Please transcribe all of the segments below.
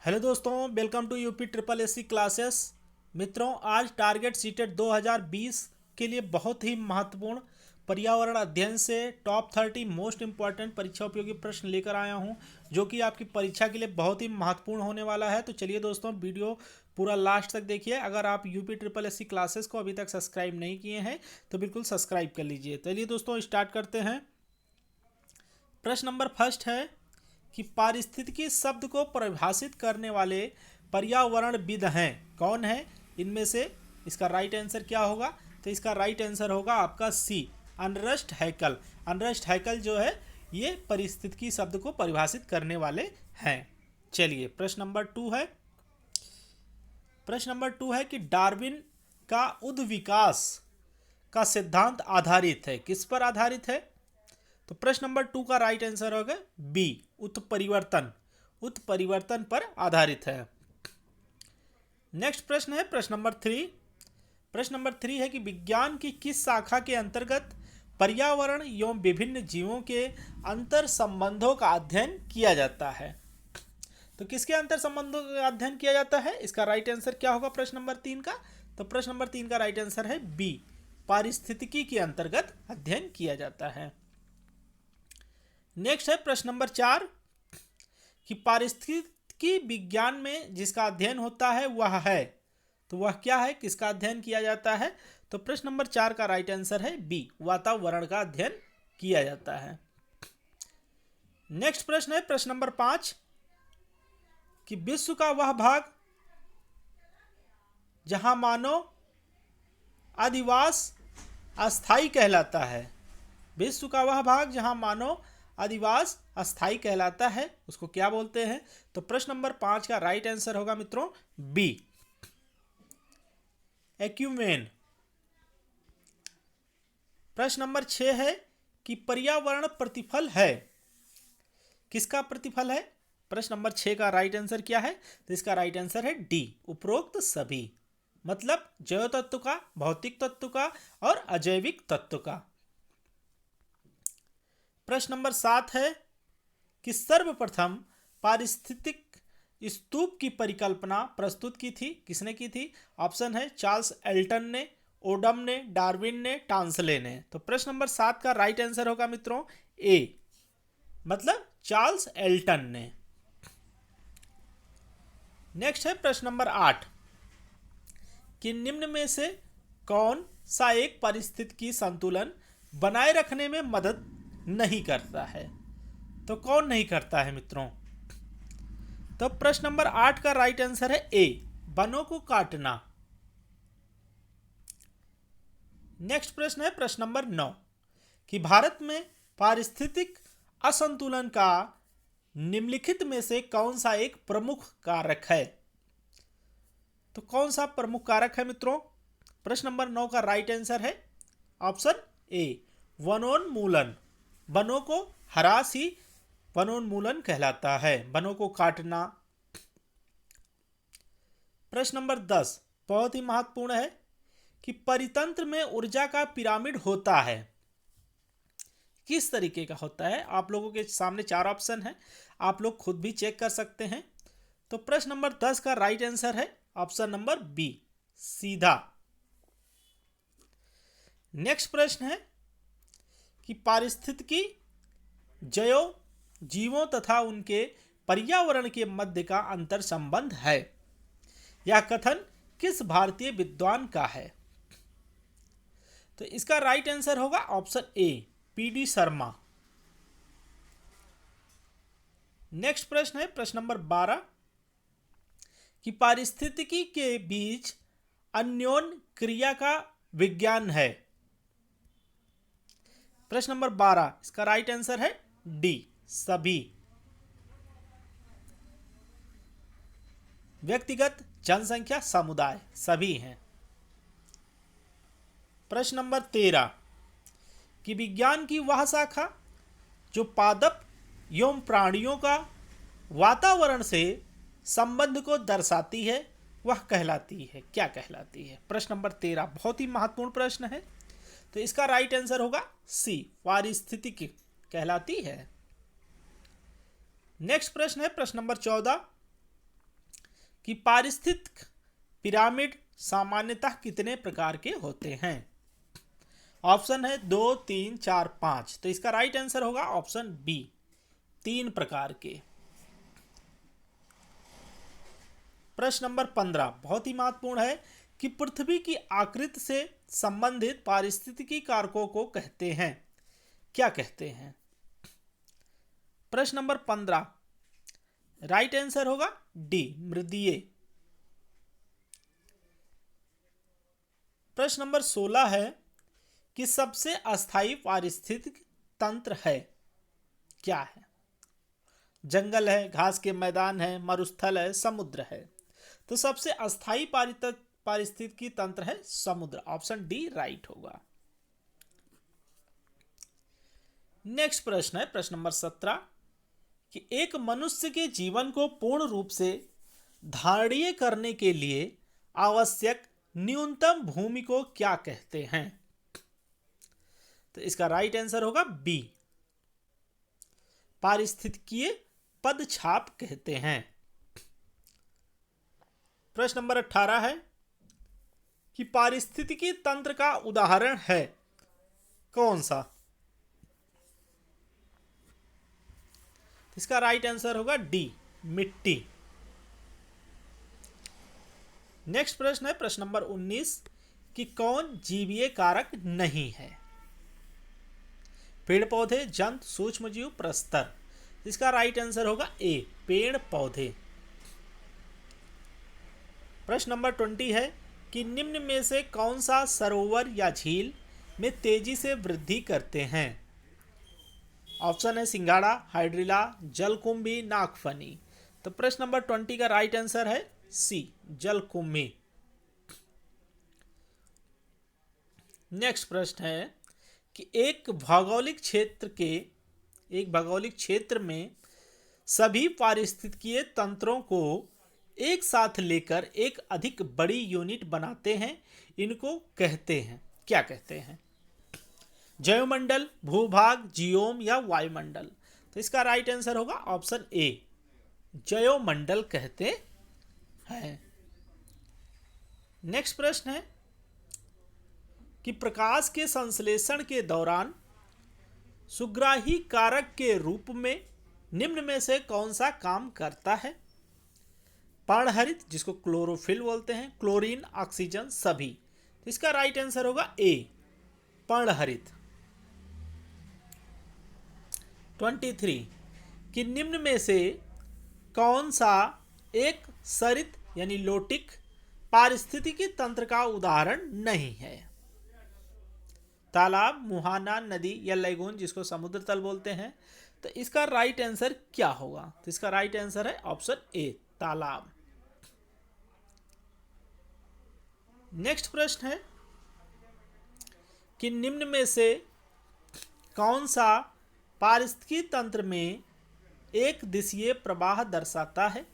Hello दोस्तों, welcome to UP triple SC classes. मित्रों, आज टारगेट सीटेट 2020 के लिए बहुत ही महत्वपूर्ण पर्यावरण अध्ययन से टॉप 30 मोस्ट इंपॉर्टेंट परीक्षा उपयोगी प्रश्न लेकर आया हूं, जो कि आपकी परीक्षा के लिए बहुत ही महत्वपूर्ण होने वाला है। तो चलिए दोस्तों, वीडियो पूरा लास्ट तक देखिए। अगर आप यूपी ट्रिपल एससी क्लासेस को अभी तक सब्सक्राइब नहीं किए हैं तो बिल्कुल सब्सक्राइब कर लीजिए। चलिए दोस्तों, स्टार्ट करते हैं। प्रश्न नंबर फर्स्ट है कि पारिस्थितिकी शब्द को परिभाषित करने वाले पर्यावरणविद हैं, कौन है इनमें से? इसका राइट आंसर क्या होगा? तो इसका राइट आंसर होगा आपका सी, अर्नस्ट हैकल। अर्नस्ट हैकल जो है ये पारिस्थितिकी शब्द को परिभाषित करने वाले हैं। चलिए प्रश्न नंबर टू है कि डार्विन का उद्विकास का सिद्धांत आधारित है, किस पर आधारित है? तो प्रश्न नंबर 2 का राइट आंसर होगा बी, उत्परिवर्तन पर आधारित है। नेक्स्ट प्रश्न है प्रश्न नंबर 3 है कि विज्ञान की किस शाखा के अंतर्गत पर्यावरण एवं विभिन्न जीवों के अंतर संबंधों का अध्ययन किया जाता है? तो किसके अंतर संबंधों का अध्ययन किया जाता है? इसका राइट आंसर क्या होगा प्रश्न नंबर 3 का? तो प्रश्न नंबर 3 का राइट आंसर है बी, पारिस्थितिकी के अंतर्गत अध्ययन किया जाता है। नेक्स्ट है प्रश्न नंबर 4 कि पारिस्थितिकी विज्ञान में जिसका अध्ययन होता है वह है, तो वह क्या है, किसका अध्ययन किया जाता है? तो प्रश्न नंबर 4 का राइट आंसर है बी, वातावरण का अध्ययन किया जाता है। नेक्स्ट प्रश्न है प्रश्न नंबर 5 कि विश्व का वह भाग जहां मानव अधिवास अस्थायी कहलाता है, विश्व का वह भाग जहां मानव अधिवास अस्थायी कहलाता है, उसको क्या बोलते हैं? तो प्रश्न नंबर 5 का राइट आंसर होगा मित्रों बी, एक्यूमेन। प्रश्न नंबर 6 है कि पर्यावरण प्रतिफल है, किसका प्रतिफल है? प्रश्न नंबर 6 का राइट आंसर क्या है? तो इसका राइट आंसर है डी, उपरोक्त सभी, मतलब जैव तत्व का, भौतिक तत्व का और अजैविक तत्व का। प्रश्न नंबर 7 है कि सर्वप्रथम पारिस्थितिक स्तूप की परिकल्पना प्रस्तुत की थी, किसने की थी? ऑप्शन है चार्ल्स एल्टन ने, ओडम ने, डार्विन ने, टांसले ने। तो प्रश्न नंबर 7 का राइट आंसर होगा मित्रों ए, मतलब चार्ल्स एल्टन ने। नेक्स्ट है प्रश्न नंबर 8 कि निम्न में से कौन सा एक पारिस्थितिकी संतुलन बनाए रखने में मदद नहीं करता है? तो कौन नहीं करता है मित्रों? तो प्रश्न नंबर 8 का राइट आंसर है ए, वनों को काटना। नेक्स्ट प्रश्न है प्रश्न नंबर 9 कि भारत में पारिस्थितिक असंतुलन का निम्नलिखित में से कौन सा एक प्रमुख कारक है? तो कौन सा प्रमुख कारक है मित्रों? प्रश्न नंबर 9 का राइट आंसर है ऑप्शन ए, वनोन्मूलन। वनों को ह्रास ही वनोन्मूलन कहलाता है, वनों को काटना। प्रश्न नंबर 10 बहुत ही महत्वपूर्ण है कि परितंत्र में ऊर्जा का पिरामिड होता है, किस तरीके का होता है? आप लोगों के सामने 4 ऑप्शन है, आप लोग खुद भी चेक कर सकते हैं। तो प्रश्न नंबर 10 का राइट आंसर है ऑप्शन नंबर बी, सीधा। नेक्स्ट प्रश्न है कि पारिस्थितिकी जैव जीवों तथा उनके पर्यावरण के मध्य का अंतर संबंध है, यह कथन किस भारतीय विद्वान का है? तो इसका राइट आंसर होगा option A, PD Sharma. Next प्रश्न है प्रश्न नंबर 12 कि पारिस्थितिकी के बीच अन्योन्य क्रिया का विज्ञान है। प्रश्न नंबर 12 इसका राइट आंसर है डी, सभी। व्यक्तिगत, जनसंख्या, समुदाय, सभी हैं। प्रश्न नंबर 13 कि विज्ञान की वह शाखा जो पादप एवं प्राणियों का वातावरण से संबंध को दर्शाती है वह कहलाती है, क्या कहलाती है? प्रश्न नंबर 13 बहुत ही महत्वपूर्ण प्रश्न है, तो इसका राइट आंसर होगा सी, पारिस्थितिकी कहलाती है। नेक्स्ट प्रश्न है प्रश्न नंबर 14 कि पारिस्थितिक पिरामिड सामान्यतः कितने प्रकार के होते हैं? ऑप्शन है 2, 3, 4, 5। तो इसका राइट आंसर होगा ऑप्शन बी, 3 प्रकार के। प्रश्न नंबर 15 बहुत ही महत्वपूर्ण है कि पृथ्वी की आकृति से संबंधित पारिस्थितिकी कारकों को कहते हैं, क्या कहते हैं? प्रश्न नंबर 15 राइट आंसर होगा डी, मृदीय। प्रश्न नंबर 16 है कि सबसे अस्थायी पारिस्थितिक तंत्र है, क्या है? जंगल है, घास के मैदान है, मरुस्थल है, समुद्र है। तो सबसे अस्थायी पारिस्थितिकी तंत्र है समुद्र। ऑप्शन डी राइट होगा। नेक्स्ट प्रश्न है प्रश्न नंबर 17 कि एक मनुष्य के जीवन को पूर्ण रूप से धारणीय करने के लिए आवश्यक न्यूनतम भूमि को क्या कहते हैं? तो इसका राइट आंसर होगा बी, पारिस्थितिकीय पदछाप कहते हैं। प्रश्न नंबर 18 है कि पारिस्थितिकी तंत्र का उदाहरण है कौन सा? इसका राइट आंसर होगा डी, मिट्टी। नेक्स्ट प्रश्न है प्रश्न नंबर 19 कि कौन जीवीय कारक नहीं है? पेड़ पौधे, जंतु, सूक्ष्मजीव, प्रस्तर। इसका राइट आंसर होगा ए, पेड़ पौधे। प्रश्न नंबर 20 है कि निम्न में से कौन सा सरोवर या झील में तेजी से वृद्धि करते हैं? ऑप्शन है सिंघाड़ा, हाइड्रिला, जलकुंभी, नागफनी। तो प्रश्न नंबर 20 का राइट आंसर है सी, जलकुंभी। नेक्स्ट प्रश्न है कि एक भौगोलिक क्षेत्र में सभी पारिस्थितिकीय तंत्रों को एक साथ लेकर एक अधिक बड़ी यूनिट बनाते हैं, इनको कहते हैं, क्या कहते हैं? जैवमंडल, भूभाग, जियोम या वायुमंडल। तो इसका राइट आंसर होगा ऑप्शन ए, जैवमंडल कहते हैं। नेक्स्ट प्रश्न है कि प्रकाश के संश्लेषण के दौरान सुग्राही कारक के रूप में निम्न में से कौन सा काम करता है? पर्णहरित, जिसको क्लोरोफिल बोलते हैं, क्लोरीन, ऑक्सीजन, सभी। तो इसका राइट आंसर होगा ए, पर्णहरित। 23 कि निम्न में से कौन सा एक सरित यानी लोटिक पारिस्थितिकी तंत्र का उदाहरण नहीं है? तालाब, मुहाना, नदी या लैगून, जिसको समुद्र तल बोलते हैं। तो इसका राइट आंसर क्या होगा? तो इसका राइट आंसर है ऑप्शन ए, तालाब। नेक्स्ट प्रश्न है कि निम्न में से कौन सा पारिस्थितिकी तंत्र में एक दिशीय प्रवाह दर्शाता है?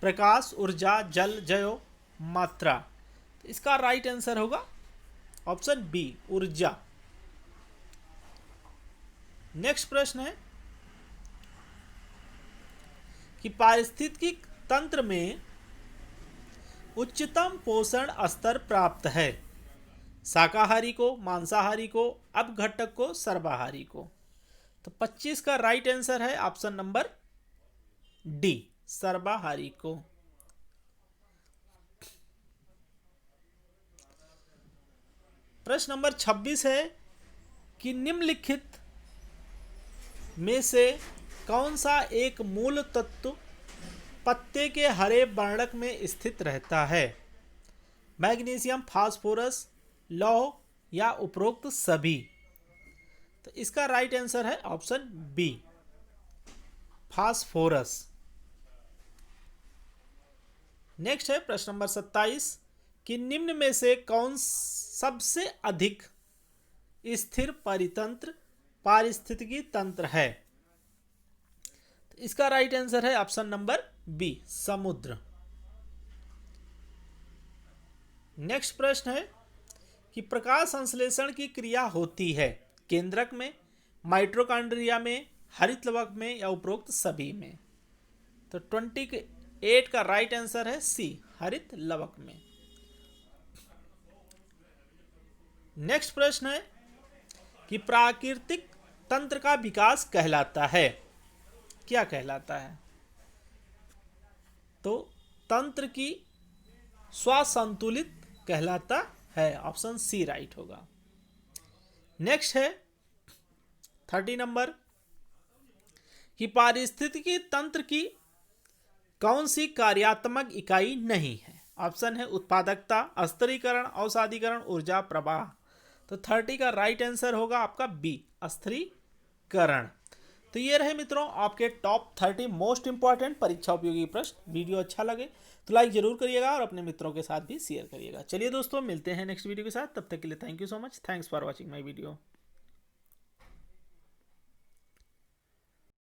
प्रकाश, ऊर्जा, जल, जयो, मात्रा। तो इसका राइट आंसर होगा ऑप्शन बी, ऊर्जा। नेक्स्ट प्रश्न है कि पारिस्थितिकी तंत्र में उच्चतम पोषण स्तर प्राप्त है शाकाहारी को, मांसाहारी को, अपघटक को, सर्वाहारी को। तो 25 का राइट आंसर है ऑप्शन नंबर डी, सर्वाहारी को। प्रश्न नंबर 26 है कि निम्नलिखित में से कौन सा एक मूल तत्व पत्ते के हरे वर्णक में स्थित रहता है? मैग्नीशियम, फास्फोरस, लौह या उपरोक्त सभी। तो इसका राइट आंसर है ऑप्शन बी, फास्फोरस। नेक्स्ट है प्रश्न नंबर 27 कि निम्न में से कौन सबसे अधिक स्थिर परितंत्र पारिस्थितिकी तंत्र है? तो इसका राइट आंसर है ऑप्शन नंबर बी, समुद्र। नेक्स्ट प्रश्न है कि प्रकाश संश्लेषण की क्रिया होती है केंद्रक में, माइटोकॉन्ड्रिया में, हरित लवक में या उपरोक्त सभी में। तो 8 का राइट आंसर है सी, हरित लवक में। नेक्स्ट प्रश्न है कि प्राकृतिक तंत्र का विकास कहलाता है, क्या कहलाता है? तो तंत्र की स्वसंतुलित कहलाता है, ऑप्शन सी राइट होगा। नेक्स्ट है 30 नंबर कि पारिस्थितिकी तंत्र की कौन सी कार्यात्मक इकाई नहीं है? ऑप्शन है उत्पादकता, स्थिरीकरण, अवसादीकरण, ऊर्जा प्रवाह। तो 30 का राइट आंसर होगा आपका बी, स्थिरीकरण। तो ये रहे मित्रों आपके टॉप 30 मोस्ट इंपॉर्टेंट परीक्षा उपयोगी प्रश्न। वीडियो अच्छा लगे तो लाइक जरूर करिएगा और अपने मित्रों के साथ भी शेयर करिएगा। चलिए दोस्तों, मिलते हैं नेक्स्ट वीडियो के साथ, तब तक के लिए thank you so much, thanks for watching my video.